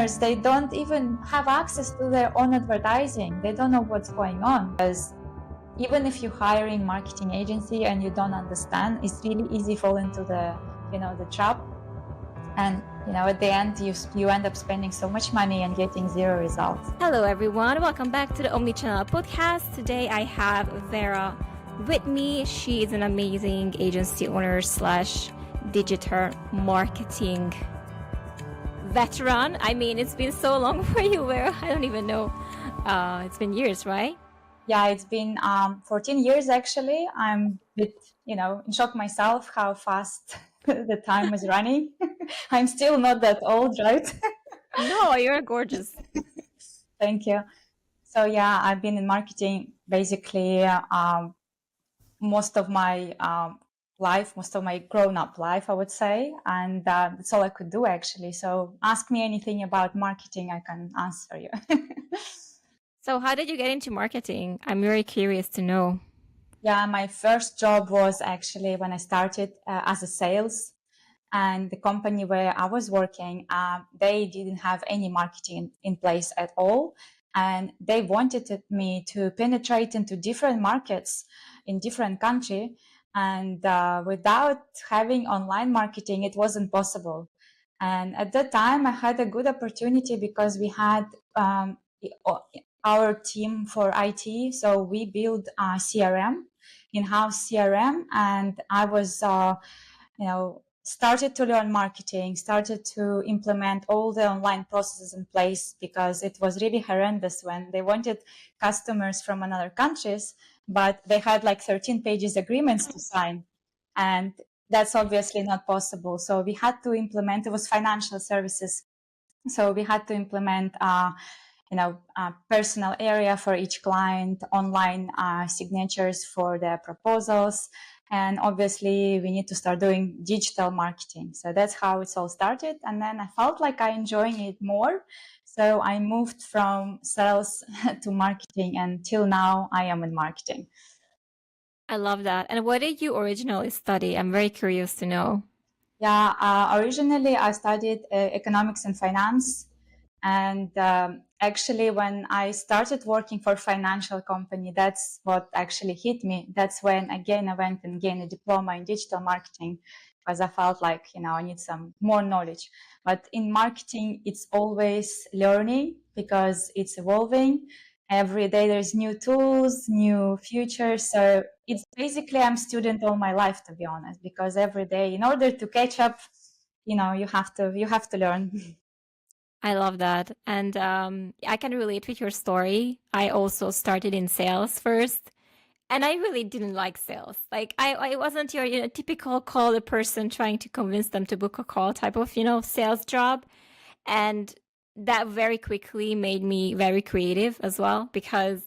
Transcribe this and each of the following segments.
customers, they don't even have access to their own advertising. They don't know what's going on. Because even if you're hiring marketing agency and you don't understand, it's really easy fall into the trap. And at the end, you end up spending so much money and getting zero results. Hello, everyone. Welcome back to the Omnichannel podcast. Today, I have Vera with me. She is an amazing agency owner / digital marketing veteran. I mean, it's been so long for you, Vera. I don't even know. It's been years, right? Yeah, it's been 14 years actually. I'm a bit, in shock myself how fast the time is running. I'm still not that old, right? No, you're gorgeous. Thank you. So yeah, I've been in marketing basically most of my life, most of my grown-up life, I would say, and that's all I could do actually. So ask me anything about marketing, I can answer you. So how did you get into marketing? I'm very curious to know. Yeah, my first job was actually when I started as a sales, and the company where I was working, they didn't have any marketing in place at all. And they wanted me to penetrate into different markets in different countries. And without having online marketing, it wasn't possible. And at that time, I had a good opportunity because we had our team for IT. So we built a CRM, in-house CRM, and I was, started to learn marketing, started to implement all the online processes in place because it was really horrendous when they wanted customers from another countries, but they had like 13 pages agreements to sign. And that's obviously not possible. So we had to implement, it was financial services. So we had to implement a personal area for each client, online signatures for their proposals. And obviously we need to start doing digital marketing. So that's how it's all started. And then I felt like I enjoying it more. So I moved from sales to marketing, and till now I am in marketing. I love that. And what did you originally study? I'm very curious to know. Yeah, originally I studied economics and finance. And actually, when I started working for a financial company, that's what actually hit me. That's when, again, I went and gained a diploma in digital marketing because I felt like, I need some more knowledge. But in marketing, it's always learning because it's evolving. Every day there's new tools, new features. So it's basically I'm student all my life, to be honest, because every day, in order to catch up, you have to learn. I love that. And I can relate with your story. I also started in sales first, and I really didn't like sales. Like I wasn't your typical call a person trying to convince them to book a call type of, sales job. And that very quickly made me very creative as well because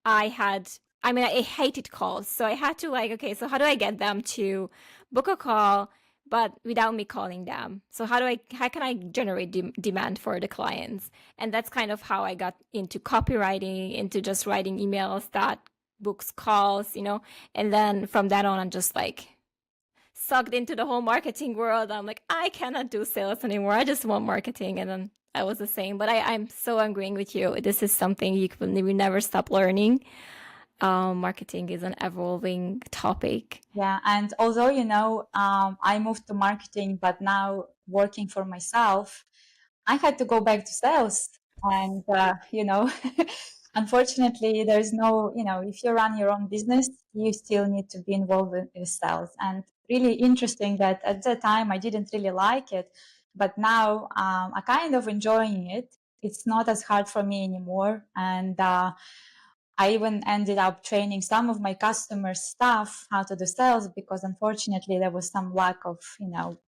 I hated calls. So I had to okay, so how do I get them to book a call but without me calling them? So how can I generate demand for the clients? And that's kind of how I got into copywriting, into just writing emails that books calls, and then from that on, I'm just sucked into the whole marketing world. I'm like, I cannot do sales anymore. I just want marketing. And then I was the same, but I'm so agreeing with you. This is something you will never stop learning. Marketing is an evolving topic. Yeah, and although I moved to marketing, but now working for myself, I had to go back to sales. And unfortunately, there's no, if you run your own business, you still need to be involved in sales. And really interesting that at that time I didn't really like it, but now I kind of enjoying it. It's not as hard for me anymore, and I even ended up training some of my customer staff how to do sales because unfortunately there was some lack of,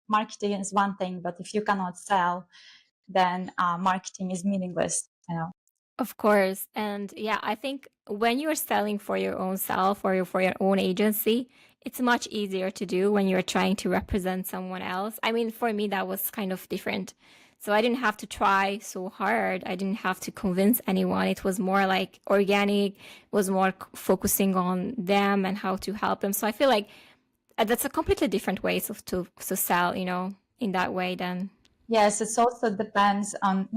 marketing is one thing, but if you cannot sell, then marketing is meaningless, Of course. And yeah, I think when you're selling for your own self or for your own agency, it's much easier to do when you're trying to represent someone else. I mean, for me, that was kind of different. So I didn't have to try so hard. I didn't have to convince anyone. It was more like organic, was more focusing on them and how to help them. So I feel like that's a completely different way to sell, in that way then. Yes, it also depends on,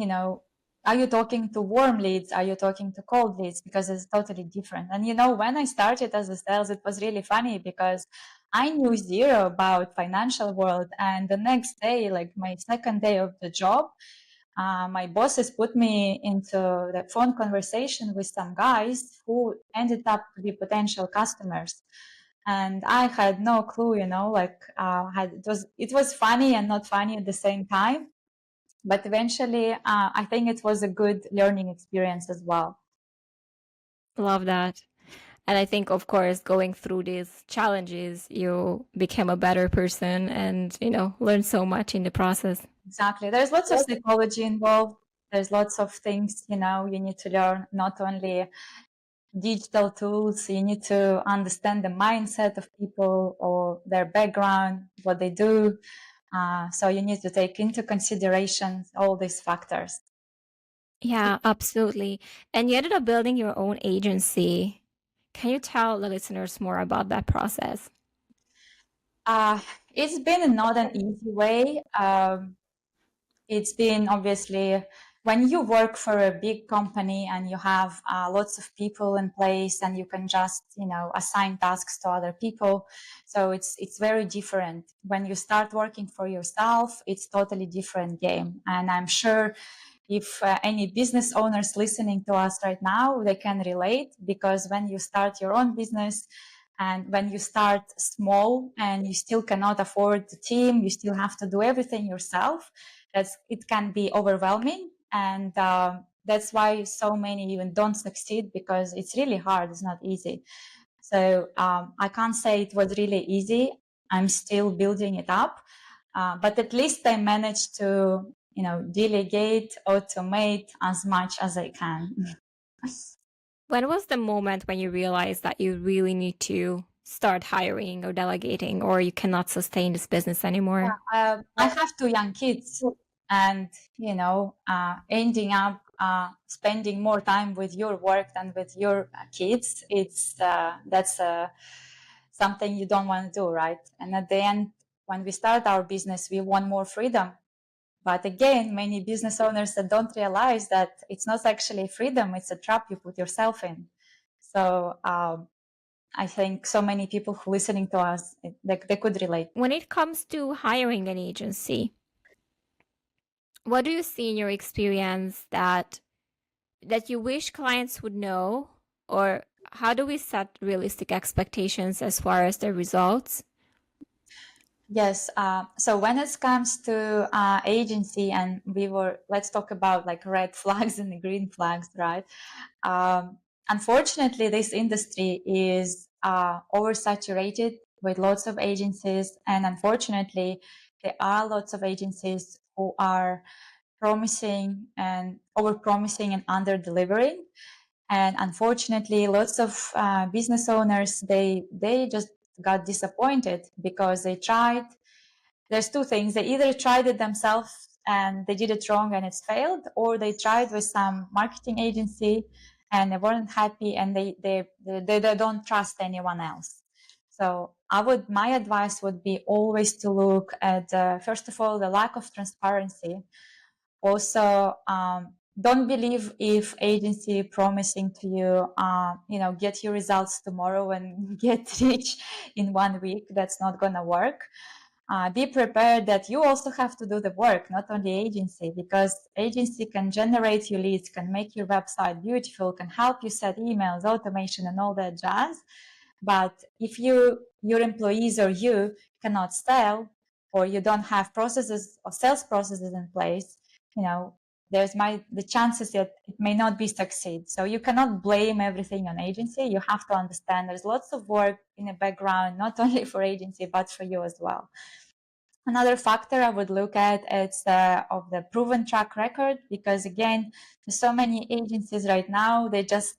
are you talking to warm leads? Are you talking to cold leads? Because it's totally different. And when I started as a sales, it was really funny because I knew zero about financial world. And the next day, like my second day of the job, my bosses put me into the phone conversation with some guys who ended up to be potential customers. And I had no clue, it was funny and not funny at the same time, but eventually I think it was a good learning experience as well. Love that. And I think, of course, going through these challenges, you became a better person and, learned so much in the process. Exactly, there's lots of psychology involved. There's lots of things you need to learn, not only digital tools. You need to understand the mindset of people or their background, what they do. So you need to take into consideration all these factors. Yeah, absolutely. And you ended up building your own agency. Can you tell the listeners more about that process? Uh, it's been not an easy way. It's been obviously when you work for a big company and you have lots of people in place and you can just assign tasks to other people, so it's very different. When you start working for yourself, it's totally different game. And I'm sure if any business owners listening to us right now, they can relate, because when you start your own business and when you start small and you still cannot afford the team, you still have to do everything yourself. It can be overwhelming, and that's why so many even don't succeed, because it's really hard. It's not easy. So I can't say it was really easy. I'm still building it up, but at least I managed to delegate, automate as much as I can. When was the moment when you realized that you really need to start hiring or delegating, or you cannot sustain this business anymore? I have two young kids, and ending up spending more time with your work than with your kids. That's something you don't want to do, right? And at the end, when we start our business, we want more freedom. But again, many business owners that don't realize that it's not actually freedom; it's a trap you put yourself in. So I think so many people who listening to us, they could relate. When it comes to hiring an agency, what do you see in your experience that you wish clients would know, or how do we set realistic expectations as far as the results? Yes. So when it comes to agency, and let's talk about like red flags and the green flags, right? Unfortunately, this industry is oversaturated with lots of agencies, and unfortunately, there are lots of agencies who are promising and over promising and under delivering. And unfortunately, lots of business owners, they just got disappointed because they tried. There's two things: they either tried it themselves and they did it wrong and it's failed, or they tried with some marketing agency and they weren't happy, and they don't trust anyone else. So my advice would be always to look at first of all the lack of transparency. Also, don't believe if agency promising to you, get your results tomorrow and get rich in 1 week. That's not gonna work. Be prepared that you also have to do the work, not only agency, because agency can generate you leads, can make your website beautiful, can help you set emails, automation, and all that jazz. But if your employees or you cannot sell, or you don't have processes or sales processes in place, the chances that it may not be succeed. So you cannot blame everything on agency. You have to understand there's lots of work in the background, not only for agency but for you as well. Another factor I would look at is of the proven track record, because again, there's so many agencies right now. They just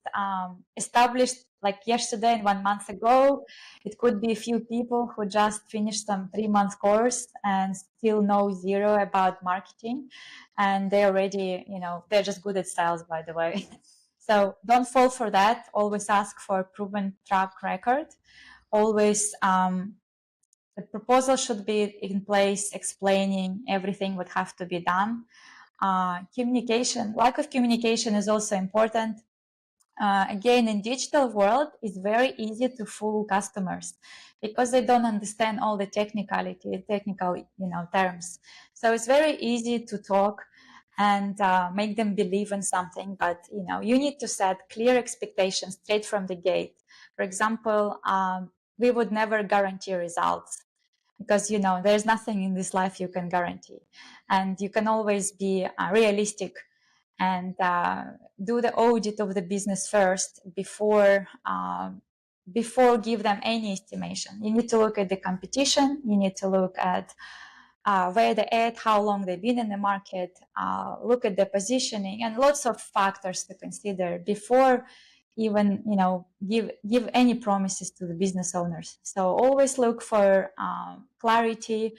established like yesterday and 1 month ago. It could be a few people who just finished some 3 month course and still know zero about marketing, and they already, they're just good at sales, by the way. So don't fall for that. Always ask for a proven track record. Always the proposal should be in place, explaining everything would have to be done. Communication, lack of communication is also important. Again, in digital world, it's very easy to fool customers because they don't understand all the technical, terms. So it's very easy to talk and make them believe in something, but you need to set clear expectations straight from the gate. For example, we would never guarantee results because there's nothing in this life you can guarantee, and you can always be realistic and do the audit of the business first before give them any estimation. You need to look at the competition. You need to look at where they're at, how long they've been in the market, look at the positioning, and lots of factors to consider before even give any promises to the business owners. So always look for clarity.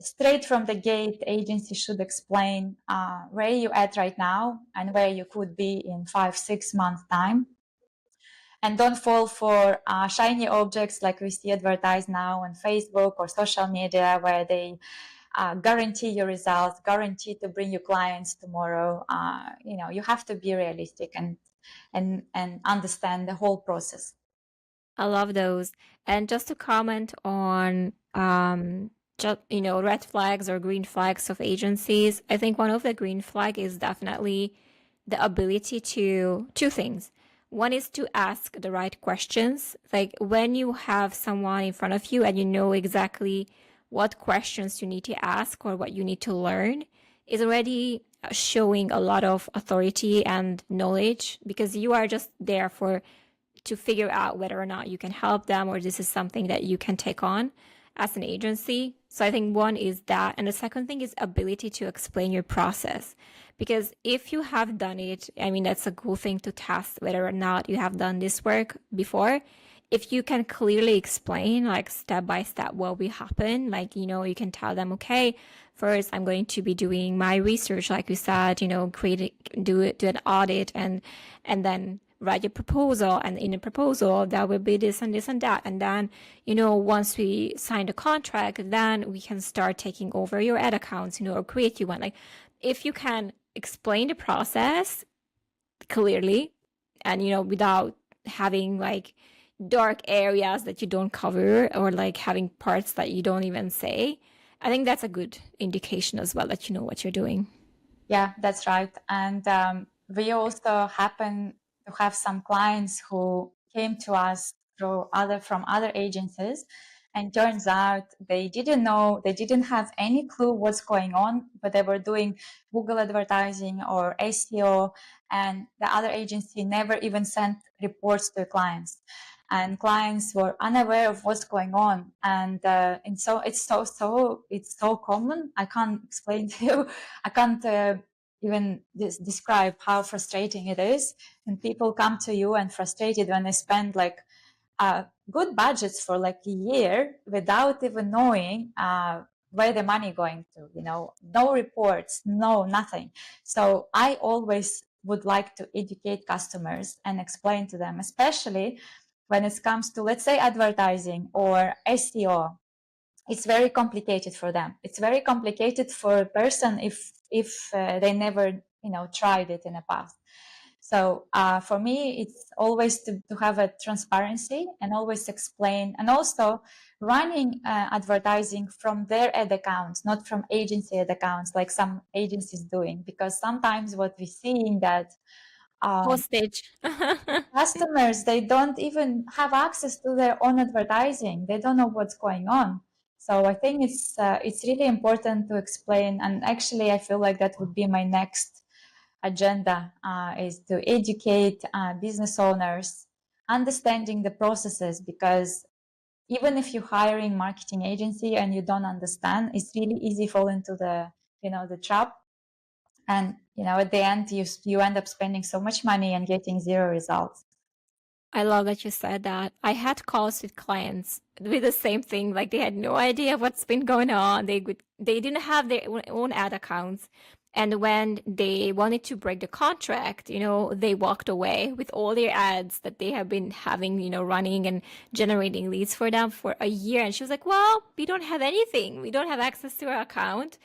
Straight from the gate, agency should explain where you're at right now and where you could be in 5-6 months time. And don't fall for shiny objects like we see advertised now on Facebook or social media, where they guarantee your results, guarantee to bring you clients tomorrow. You have to be realistic and understand the whole process. I love those. And just to comment on red flags or green flags of agencies, I think one of the green flag is definitely the ability to two things. One is to ask the right questions. Like when you have someone in front of you and you know exactly what questions you need to ask or what you need to learn, is already showing a lot of authority and knowledge, because you are just there to figure out whether or not you can help them or this is something that you can take on as an agency. So I think one is that. And the second thing is ability to explain your process. Because if you have done it, I mean, that's a cool thing to test whether or not you have done this work before. If you can clearly explain, like step by step, what will happen, like, you can tell them, okay, first I'm going to be doing my research, like you said, do an audit and then write a proposal, and in a proposal that will be this and this and that, and then once we sign the contract, then we can start taking over your ad accounts, or create you one. Like if you can explain the process clearly and without having like dark areas that you don't cover or like having parts that you don't even say, I think that's a good indication as well that you know what you're doing. Yeah, that's right. And we also happen to have some clients who came to us from other agencies, and turns out they didn't have any clue what's going on, but they were doing Google advertising or SEO, and the other agency never even sent reports to clients, and clients were unaware of what's going on. And so it's so common. I can't explain to you. I can't even describe how frustrating it is. And people come to you and frustrated when they spend like good budgets for like a year without even knowing where the money going to, no reports, no nothing. So I always would like to educate customers and explain to them, especially when it comes to, let's say, advertising or SEO. It's very complicated for them. It's very complicated for a person if they never tried it in the past. So for me, it's always to have a transparency and always explain, and also running advertising from their ad accounts, not from agency ad accounts like some agencies doing, because sometimes what we see in that Hostage. customers, they don't even have access to their own advertising. They don't know what's going on. So I think it's really important to explain. And actually, I feel like that would be my next agenda, is to educate business owners understanding the processes, because even if you're hiring marketing agency and you don't understand, it's really easy fall into the trap. And at the end, you end up spending so much money and getting zero results. I love that you said that. I had calls with clients with the same thing. Like they had no idea what's been going on. They didn't have their own ad accounts. And when they wanted to break the contract, they walked away with all their ads that they have been having, running and generating leads for them for a year. And she was like, well, we don't have anything. We don't have access to our account.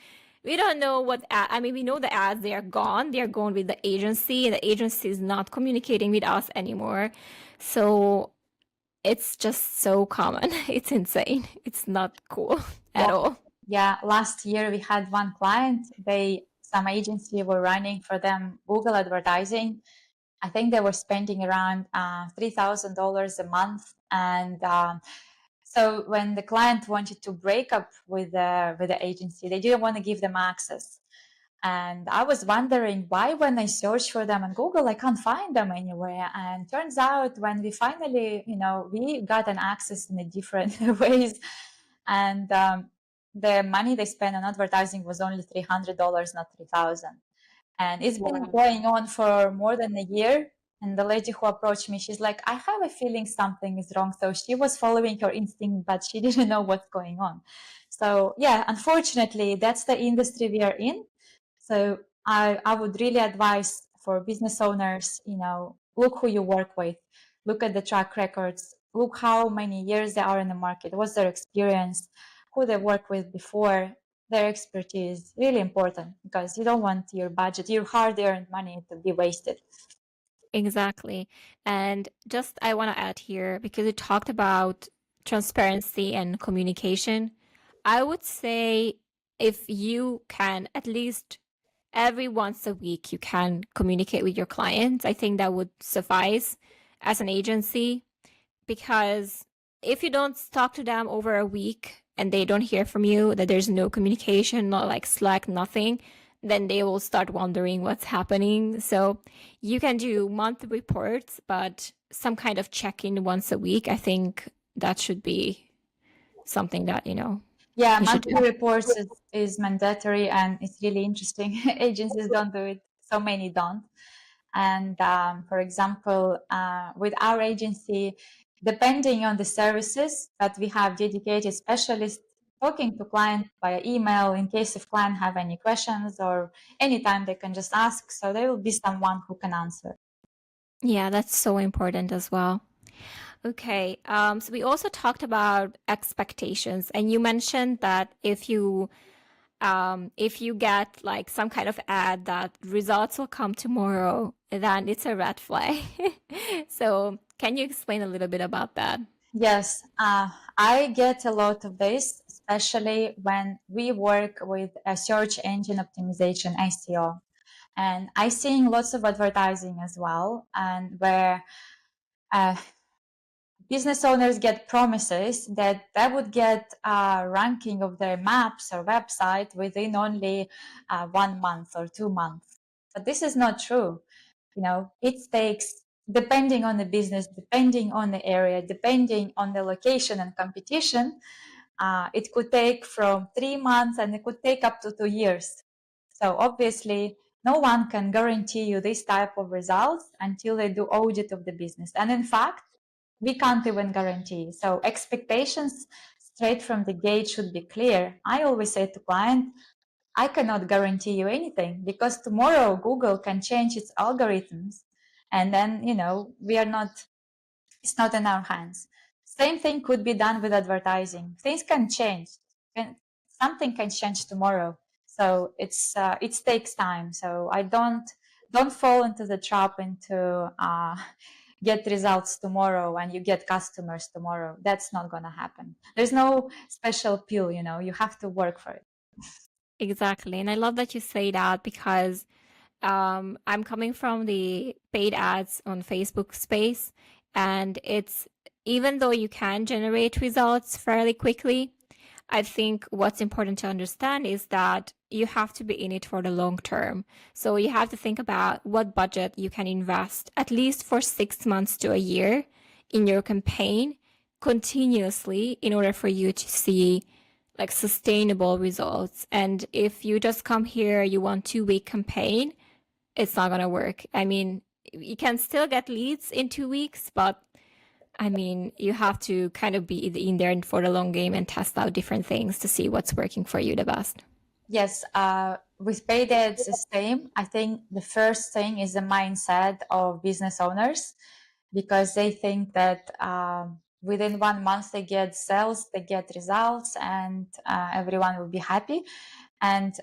We don't know we know the ads, they are gone. They are gone with the agency, and the agency is not communicating with us anymore. So it's just so common. It's insane. It's not cool Yeah. at all. Yeah, last year we had one client. Some agency were running for them Google advertising. I think they were spending around $3,000 a month, and so when the client wanted to break up with the agency, they didn't want to give them access. And I was wondering why, when I search for them on Google, I can't find them anywhere. And turns out when we finally, we got an access in a different ways. And the money they spent on advertising was only $300, not 3,000. And it's been Wow. going on for more than a year. And the lady who approached me, she's like, I have a feeling something is wrong. So she was following her instinct, but she didn't know what's going on. So yeah, unfortunately, that's the industry we are in. So I would really advise for business owners, look who you work with, look at the track records, look how many years they are in the market, what's their experience, who they worked with before, their expertise. Really important, because you don't want your budget, your hard-earned money, to be wasted. Exactly. And just I want to add here, because you talked about transparency and communication. I would say if you can at least every once a week, you can communicate with your clients. I think that would suffice as an agency, because if you don't talk to them over a week and they don't hear from you, that there's no communication, not like Slack, nothing, then they will start wondering what's happening. So you can do monthly reports, but some kind of check-in once a week. I think that should be something that, Yeah, you should do. monthly reports is mandatory, and it's really interesting. Agencies don't do it, so many don't. And for example, with our agency, depending on the services, but we have dedicated specialists talking to client via email in case if client have any questions, or anytime they can just ask. So there will be someone who can answer. Yeah, that's so important as well. Okay, so we also talked about expectations, and you mentioned that if you get like some kind of ad that results will come tomorrow, then it's a red flag. So can you explain a little bit about that? Yes, I get a lot of this, especially when we work with a search engine optimization, SEO. And I seeing lots of advertising as well, and where uh, business owners get promises that they would get a ranking of their maps or website within only 1 month or 2 months. But this is not true. It takes, depending on the business, depending on the area, depending on the location and competition, it could take from 3 months, and it could take up to 2 years. So obviously, no one can guarantee you this type of results until they do audit of the business. And in fact, we can't even guarantee. So expectations straight from the gate should be clear. I always say to client, I cannot guarantee you anything, because tomorrow Google can change its algorithms, and then, we are not, it's not in our hands. Same thing could be done with advertising. Things can change. Something can change tomorrow. So it takes time. So I don't fall into the trap into get results tomorrow and you get customers tomorrow. That's not gonna happen. There's no special pill. You have to work for it. Exactly. And I love that you say that, because I'm coming from the paid ads on Facebook space, and it's even though you can generate results fairly quickly, I think what's important to understand is that you have to be in it for the long term. So you have to think about what budget you can invest at least for 6 months to a year in your campaign continuously in order for you to see like sustainable results. And if you just come here, you want 2 week campaign, it's not gonna work. I mean, you can still get leads in 2 weeks, but I mean, you have to kind of be in there for the long game and test out different things to see what's working for you the best. Yes, with paid ads, the same. I think the first thing is the mindset of business owners, because they think that within 1 month they get sales, they get results, and everyone will be happy. And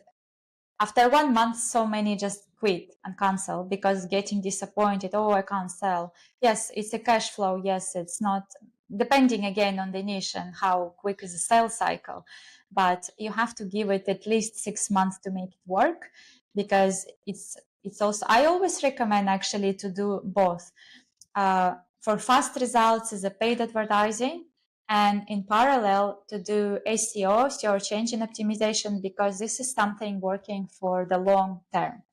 after 1 month, so many just quit and cancel because getting disappointed. Oh, I can't sell. Yes, it's a cash flow. Yes, it's not, depending again on the niche and how quick is the sales cycle. But you have to give it at least 6 months to make it work, because it's also, I always recommend actually to do both. For fast results is a paid advertising, and in parallel to do SEO, search engine optimization, because this is something working for the long term.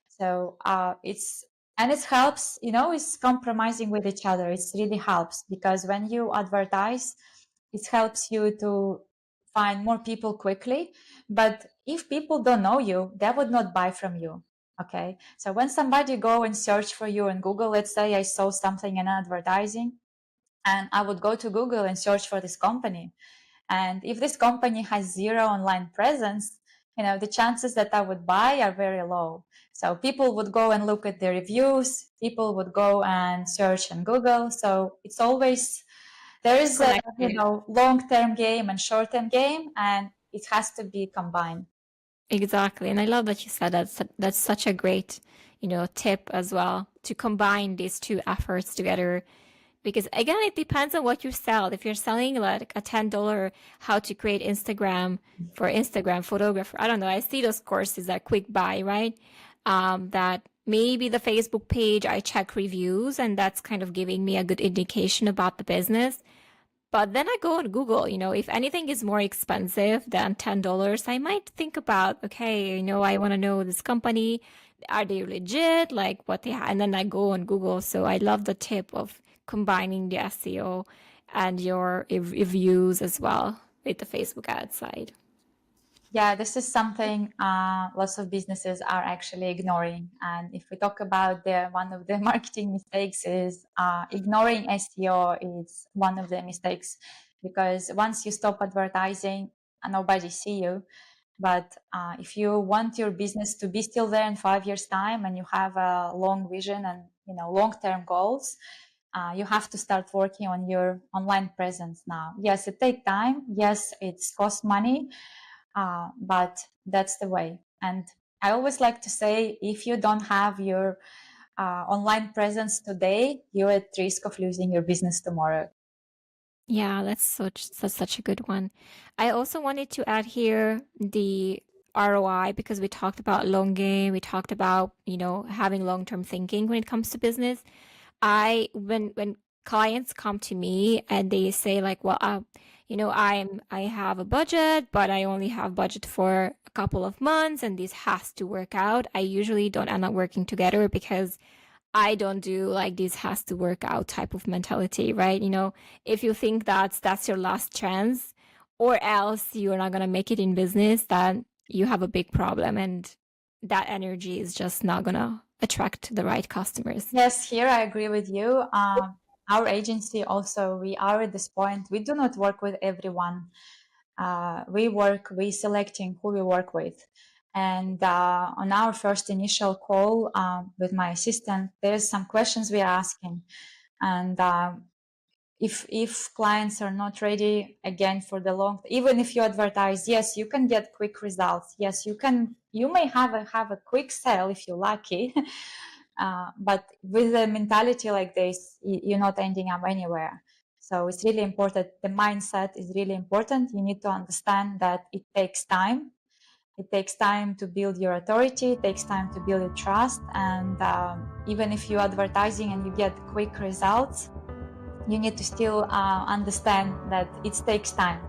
So and it helps, it's compromising with each other. It really helps, because when you advertise, it helps you to find more people quickly. But if people don't know you, they would not buy from you. Okay. So when somebody go and search for you in Google, let's say I saw something in advertising, and I would go to Google and search for this company. And if this company has zero online presence, the chances that I would buy are very low. So people would go and look at the reviews, people would go and search on Google. So it's always, there is a Connected. long-term game and short-term game, and it has to be combined. Exactly. And I love that you said that's such a great, tip as well, to combine these two efforts together. Because again, it depends on what you sell. If you're selling like a $10 how to create Instagram for Instagram photographer, I don't know. I see those courses that quick buy, right? That maybe the Facebook page, I check reviews, and that's kind of giving me a good indication about the business. But then I go on Google, if anything is more expensive than $10, I might think about, okay, I want to know this company. Are they legit? Like what they have? And then I go on Google. So I love the tip of combining the SEO and your reviews as well with the Facebook ad side. Yeah, this is something lots of businesses are actually ignoring. And if we talk about one of the marketing mistakes is ignoring SEO is one of the mistakes, because once you stop advertising, nobody see you. But if you want your business to be still there in 5 years' time, and you have a long vision and long-term goals, you have to start working on your online presence now. Yes, it takes time. Yes, it's cost money, but that's the way. And I always like to say, if you don't have your online presence today, you're at risk of losing your business tomorrow. Yeah, that's such a good one. I also wanted to add here the ROI, because we talked about long game, we talked about, having long-term thinking when it comes to business. When clients come to me and they say like, well, I have a budget, but I only have budget for a couple of months and this has to work out. I usually don't end up working together, because I don't do like this has to work out type of mentality, right? If you think that's your last chance, or else you're not going to make it in business, then you have a big problem, and that energy is just not going to attract the right customers. Yes, here I agree with you. Our agency also, we are at this point, we do not work with everyone. We selecting who we work with. And on our first initial call with my assistant, there's some questions we are asking. And if clients are not ready again for the long, even if you advertise, yes, you can get quick results. Yes, you may have a quick sale if you're lucky. But with a mentality like this, you're not ending up anywhere. So it's really important. The mindset is really important. You need to understand that it takes time. It takes time to build your authority. It takes time to build your trust. And even if you're advertising and you get quick results, you need to still understand that it takes time.